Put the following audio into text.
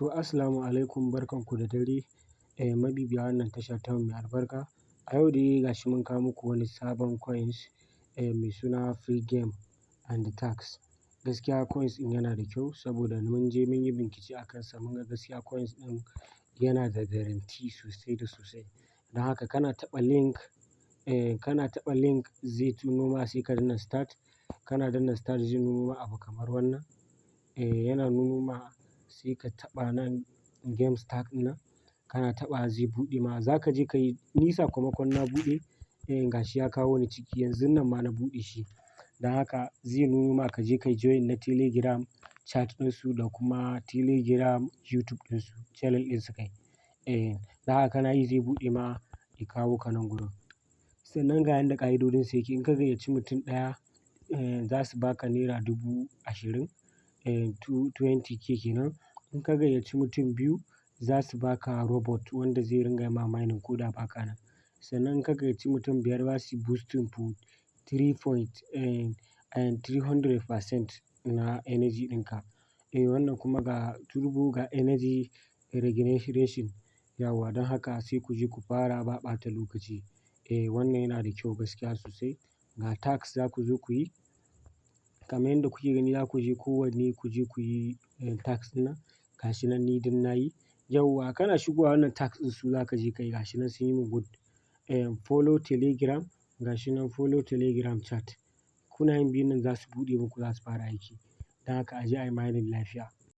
To, assalamu alaikum, barkanku da dare, mabibiya wannan tasha tamu mai albarka. A yau dai gashi mun kawo muku wani sabon coins, mai suna Free Game and Tax. Gaskiya coins ɗin yana da kyau saboda mun je mun yi bincike a kansa mun ga gaskiya coins ɗin yana da guarantee sosai da sosai. Don haka kana taɓa link zai tuno ma sai ka danna start. Kana danna start zai nuno ma abu kamar wannan. Yana nuno ma sai ka taɓa nan game start ɗin nan. Kana taɓawa zai buɗe ma. Za ka je ka yi, ni sakamakon na buɗe, gashi ya kawo ni ciki yanzun nan ma na buɗe shi. Don haka zai nuno ma ka je ka join na Telegram chat ɗinsu da kuma Telegram YouTube ɗinsu, channel ɗinsu kai. Don haka kana yi zai buɗe ma ya kawo ka nan gurin. Sannan ga yanda ƙa'idodinsa yake. In ka gayyaci mutum ɗaya, za su baka naira 20,000, 20k kenan. In ka gayyaci mutum biyu, za su baka robot wanda zai ringa yi ma mining ko da ba ka nan. Sannan in ka gayyaci mutum biyar, za su yi boosting to 300% na energy ɗinka. Wannan kuma ga turbo ga energy regeneration. Yauwa don haka sai ku je ku fara ba ɓata lokaci. Wannan yana da kyau gaskiya sosai. Ga tax za ku zo ku yi. Kamar yadda kuke gani za ku je kowanne ku je ku yi tax ɗin nan. Gashi nan ni duk na yi. Yauwa kana shigowa wannan tax ɗin su za ka je ka yi. Gashi nan sun yi min good. Follow Telegram. Gashi nan follow Telegram chat. Kuna yin biyun nan za su buɗe muku za su fara aiki. Don haka a je a yi mining lafiya.